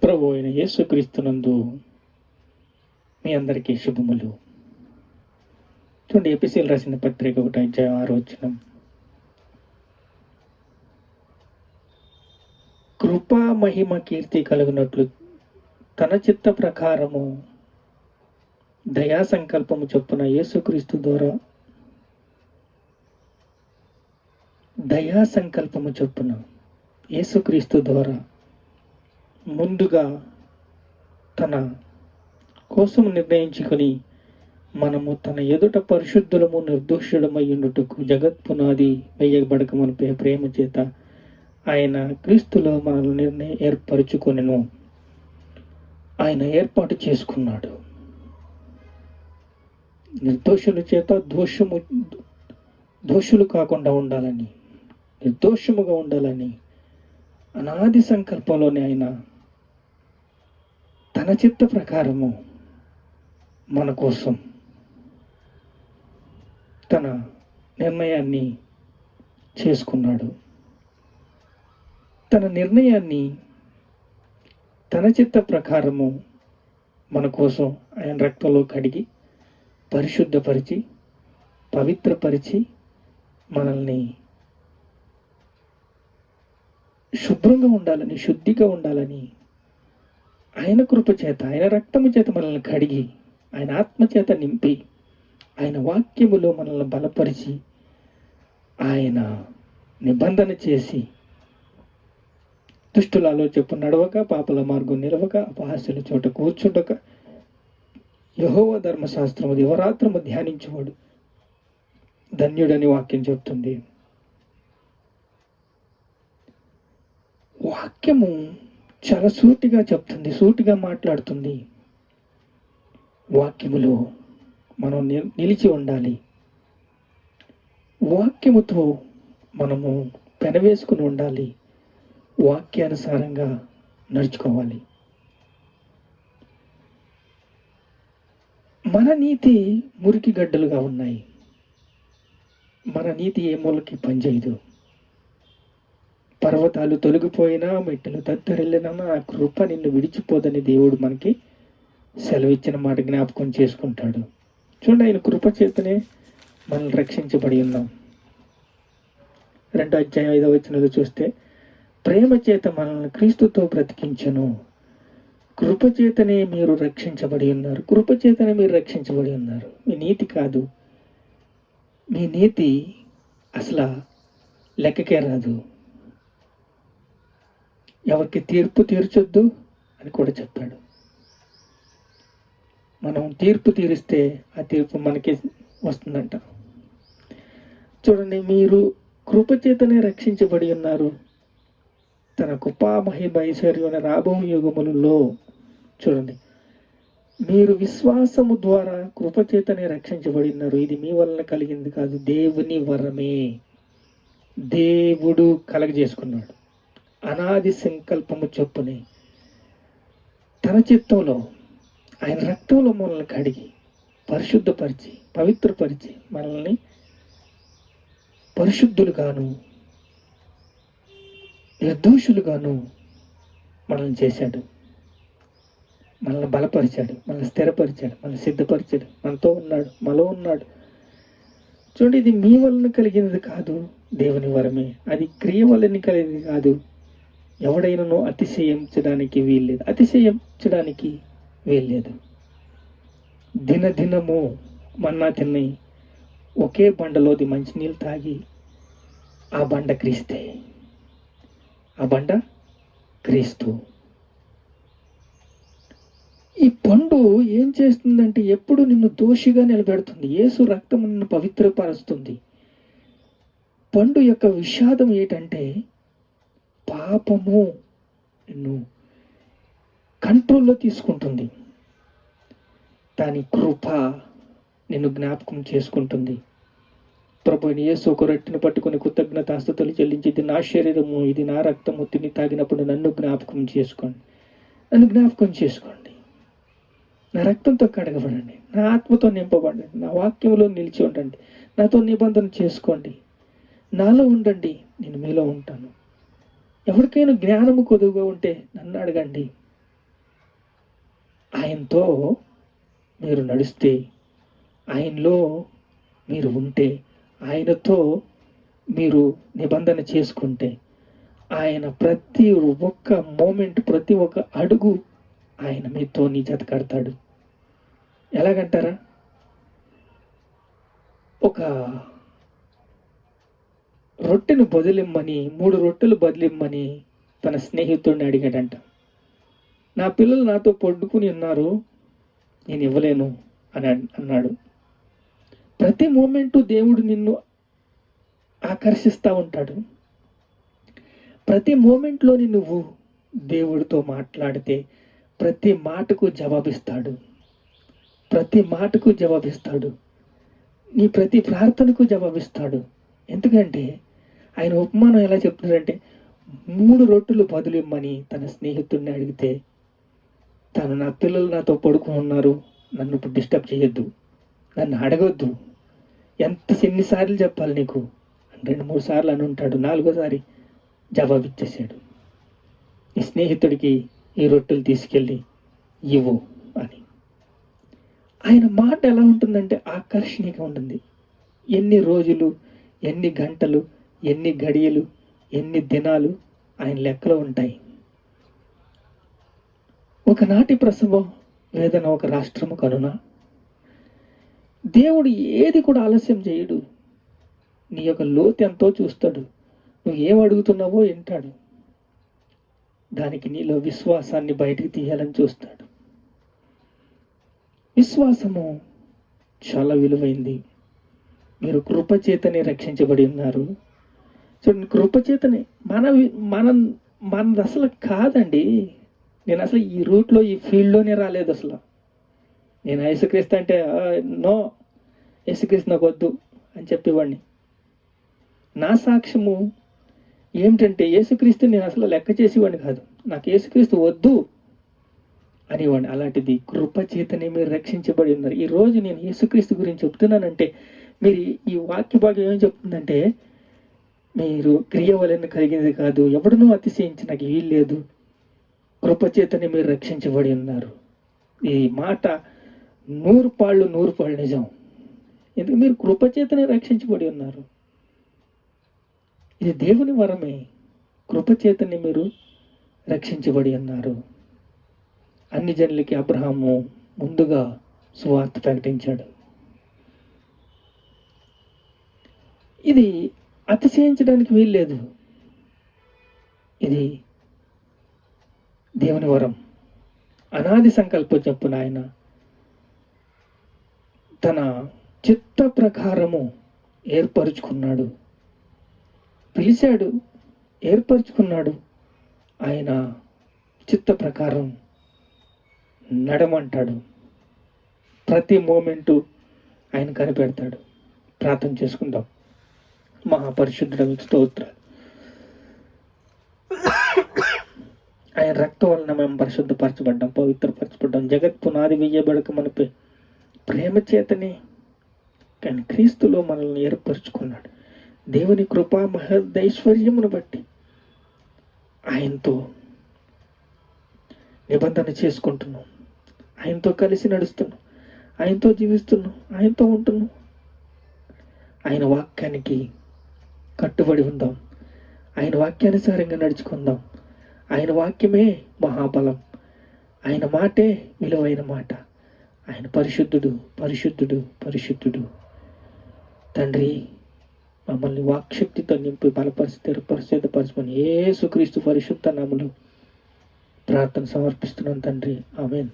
ప్రభు అయిన యేసుక్రీస్తునందు మీ అందరికీ శుభములు. చూడండి, ఎపిసిల్ రాసిన పత్రిక 1:6 కృపా మహిమ కీర్తి కలుగునట్లు తన చిత్త ప్రకారము దయా సంకల్పము చొప్పున యేసుక్రీస్తు ద్వారా యేసుక్రీస్తు ద్వారా ముందుగా తన కోసం నిర్ణయించుకొని మనము తన ఎదుట పరిశుద్ధులము నిర్దోషులమయ్యుండుటకు జగత్పునాది వేయబడకమునిపై ప్రేమ చేత ఆయన క్రీస్తులో మనల్ని ఏర్పరచుకొనెను. ఆయన ఏర్పాటు చేసుకున్నాడు. నిర్దోషుల చేత దోషులు కాకుండా ఉండాలని, నిర్దోషముగా ఉండాలని అనాది సంకల్పంలోనే ఆయన తన చిత్త ప్రకారము మన కోసం తన నిర్ణయాన్ని చేసుకున్నాడు. తన నిర్ణయాన్ని తన చిత్త ప్రకారము మన కోసం ఆయన రక్తంలో కడిగి పరిశుద్ధపరిచి పవిత్రపరిచి మనల్ని శుభ్రంగా ఉండాలని, శుద్ధిగా ఉండాలని ఆయన కృప చేత, ఆయన రక్తము చేత మనల్ని కడిగి, ఆయన ఆత్మ చేత నింపి, ఆయన వాక్యములో మనల్ని బలపరిచి, ఆయన నిబంధన చేసి, దుష్టుల ఆలోచన నడవక, పాపల మార్గం నిలవక, అపహాస్యుల చోట కూర్చుండక, యెహోవా ధర్మశాస్త్రము దివరాత్రము ధ్యానించువాడు ధన్యుడని వాక్యం చెప్తుంది. వాక్యము చాలా సూటిగా చెప్తుంది, సూటిగా మాట్లాడుతుంది. వాక్యములో మనం నిలిచి ఉండాలి. వాక్యముతో మనము పెనవేసుకుని ఉండాలి. వాక్యానుసారంగా నడుచుకోవాలి. మన నీతి మురికి గడ్డలుగా ఉన్నాయి. మన నీతి ఏ మూలకి పనిచేయదు. పర్వతాలు తొలగిపోయినా, మెట్టలు తత్తరిల్లినా ఆ కృప నిన్ను విడిచిపోదని దేవుడు మనకి సెలవిచ్చిన మాట జ్ఞాపకం చేసుకుంటాడు. చూడండి, ఆయన కృప చేతనే మనల్ని రక్షించబడి ఉన్నాం. 2:5 చూస్తే, ప్రేమ చేత మనల్ని క్రీస్తుతో బ్రతికించెను, కృప చేతనే మీరు రక్షించబడి ఉన్నారు. కృప చేతనే మీరు రక్షించబడి ఉన్నారు. మీ నీతి కాదు. మీ నీతి అసలు లెక్కకే రాదు. ఎవరికి తీర్పు తీర్చొద్దు అని కూడా చెప్పాడు. మనం తీర్పు తీరిస్తే ఆ తీర్పు మనకి వస్తుందంట. చూడండి, మీరు కృపచేతనే రక్షించబడి ఉన్నారు. తన కృపా మహిమ ఐశ్వర్యమైన రాబో యుగములలో చూడండి, మీరు విశ్వాసము ద్వారా కృపచేతనే రక్షించబడి ఉన్నారు. ఇది మీ వలన కలిగింది కాదు, దేవుని వరమే. దేవుడు కలగజేసుకున్నాడు. అనాది సంకల్పము చొప్పునే తన చిత్తంలో ఆయన రక్తంలో మనల్ని కడిగి పరిశుద్ధపరిచి పవిత్రపరిచి మనల్ని పరిశుద్ధులుగాను నిర్దోషులుగాను మనల్ని చేశాడు. మనల్ని బలపరిచాడు, మనల్ని స్థిరపరిచాడు, మనల్ని సిద్ధపరిచాడు. మనతో ఉన్నాడు, మనలో ఉన్నాడు. చూడండి, ఇది మీ వలన కలిగినది కాదు, దేవుని వరమే. అది క్రియ వలన కలిగింది కాదు. ఎవడైనాను అతిశయించడానికి వీల్లేదు. దినదినము మన్నా తిని ఒకే బండలోది మంచినీళ్ళు తాగి ఆ బండ క్రీస్తు. ఈ పండు ఏం చేస్తుందంటే ఎప్పుడు నిన్ను దోషిగా నిలబెడుతుంది. యేసు రక్తం నిన్ను పవిత్రపరుస్తుంది. పండు యొక్క విషాదం ఏంటంటే పాపము నిన్ను కంట్రోల్లో తీసుకుంటుంది. దాని కృప నిన్ను జ్ఞాపకం చేసుకుంటుంది. ప్రభువైన యేసు ఒక రొట్టెను పట్టుకొని కృతజ్ఞతాస్తుతులు చెల్లించి, ఇది నా శరీరము, ఇది నా రక్తము, తిని తాగినప్పుడు నన్ను జ్ఞాపకం చేసుకోండి. నా రక్తంతో కడగబడండి, నా ఆత్మతో నింపబడండి, నా వాక్యంలో నిలిచి ఉండండి, నాతో నిబంధన చేసుకోండి, నాలో ఉండండి, నేను మీలో ఉంటాను. ఎవరికైనా జ్ఞానము కొదువుగా ఉంటే నన్ను అడగండి, ఆయనతో మీరు నడిస్తే, ఆయనలో మీరు ఉంటే, ఆయనతో మీరు నిబంధన చేసుకుంటే, ఆయన ప్రతి ఒక్క మూమెంట్, ప్రతి ఒక్క అడుగు ఆయన మీతో నీ జత కడతాడు. ఎలాగంటారా? ఒక రొట్టెను బదిలిమ్మని, 3 రొట్టెలు బదిలిమ్మని తన స్నేహితుడిని అడిగాడంట. నా పిల్లలు నాతో పడుకుని ఉన్నారు, నేను ఇవ్వలేను అని అన్నాడు. ప్రతి మూమెంటు దేవుడు నిన్ను ఆకర్షిస్తూ ఉంటాడు. ప్రతి మూమెంట్లోని నువ్వు దేవుడితో మాట్లాడితే ప్రతి మాటకు జవాబిస్తాడు. ప్రతి మాటకు జవాబిస్తాడు. నీ ప్రతి ప్రార్థనకు జవాబిస్తాడు. ఎందుకంటే ఆయన ఉపమానం ఎలా చెప్తున్నాడంటే, 3 రొట్టెలు బదులిమ్మని తన స్నేహితుడిని అడిగితే, నా పిల్లలు నాతో పడుకుని ఉన్నారు, నన్ను ఇప్పుడు డిస్టర్బ్ చేయొద్దు, నన్ను అడగొద్దు, ఎన్నిసార్లు చెప్పాలి నీకు? 2-3 సార్లు అని ఉంటాడు. 4వ జవాబు ఇచ్చేసాడు. ఈ స్నేహితుడికి ఈ రొట్టెలు తీసుకెళ్ళి ఇవ్వు అని. ఆయన మాట ఎలా ఉంటుందంటే ఆకర్షణీయంగా ఉంటుంది. ఎన్ని రోజులు, ఎన్ని గంటలు, ఎన్ని గడియలు, ఎన్ని దినాలు ఆయన లెక్కలో ఉంటాయి. ఒకనాటి ప్రసవం వేదన ఒక రాష్ట్రము కనున. దేవుడు ఏది కూడా ఆలస్యం చేయడు. నీ యొక్క లోతు ఎంతో చూస్తాడు. నువ్వు ఏం అడుగుతున్నావో వింటాడు. దానికి నీలో విశ్వాసాన్ని బయటికి తీయాలని చూస్తాడు. విశ్వాసము చాలా విలువైంది. మీరు కృపచేతనే రక్షించబడి ఉన్నారు. చూడండి, కృపచేతనే. మనది అసలు కాదండి. నేను అసలు ఈ రూట్లో, ఈ ఫీల్డ్లోనే రాలేదు అసలు. నేను యేసుక్రీస్తు అంటే నో, యేసుక్రీస్తు నాకు వద్దు అని చెప్పేవాడిని. నా సాక్ష్యము ఏమిటంటే, యేసుక్రీస్తు నేను అసలు లెక్క చేసేవాడిని కాదు. నాకు యేసుక్రీస్తు వద్దు అనేవాడిని. అలాంటిది కృపచేతనే మీరు రక్షించబడి ఉన్నారు. ఈరోజు నేను యేసుక్రీస్తు గురించి చెప్తున్నానంటే, మీరు ఈ వాక్య భాగం ఏం చెప్తుందంటే, మీరు క్రియ వలన కలిగినది కాదు, ఎవడనూ అతిశయించడానికి వీలు లేదు, కృపచేతనే మీరు రక్షించబడి ఉన్నారు. ఈ మాట 100 పాళ్ళు నిజం. ఎందుకు? మీరు కృపచేతనే రక్షించబడి ఉన్నారు. ఇది దేవుని వరమే. కృపచేతనే మీరు రక్షించబడి ఉన్నారు. అన్ని జనులకి అబ్రహాము ముందుగా సువార్త ప్రకటించాడు. ఇది అతిశయించడానికి వీల్లేదు. ఇది దేవుని వరం. అనాది సంకల్పం చొప్పున ఆయన తన చిత్త ప్రకారము ఏర్పరుచుకున్నాడు. పిలిచాడు, ఏర్పరుచుకున్నాడు. ఆయన చిత్త ప్రకారం నడమంటాడు. ప్రతి మూమెంటు ఆయన కనిపెడతాడు. ప్రార్థన చేసుకుందాం. మహాపరిశుద్ధుడ మీకు స్తోత్రాలు. ఆయన రక్తం వలన మేము పరిశుద్ధపరచబడ్డాం, పవిత్రపరచబడ్డాం. జగత్ పునాది వేయబడక మనపై ప్రేమ చేతనే కానీ క్రీస్తులో మనల్ని ఏర్పరచుకున్నాడు. దేవుని కృపా మహదైశ్వర్యమును బట్టి ఆయనతో నిబంధన చేసుకుంటున్నాం, ఆయనతో కలిసి నడుస్తున్నాం, ఆయనతో జీవిస్తున్నాం, ఆయనతో ఉంటున్నాం. ఆయన వాక్యానికి కట్టుబడి ఉందాం. ఆయన వాక్యానుసారంగా నడుచుకుందాం. ఆయన వాక్యమే మహాబలం. ఆయన మాటే విలువైన మాట. ఆయన పరిశుద్ధుడు, పరిశుద్ధుడు, పరిశుద్ధుడు. తండ్రి, మమ్మల్ని వాక్శక్తితో నింపి బలపరిచి స్థిరపరిశుద్ధపరచుకొని యేసుక్రీస్తు పరిశుద్ధ నామములో ప్రార్థన సమర్పిస్తున్నాను తండ్రి. ఆమేన్.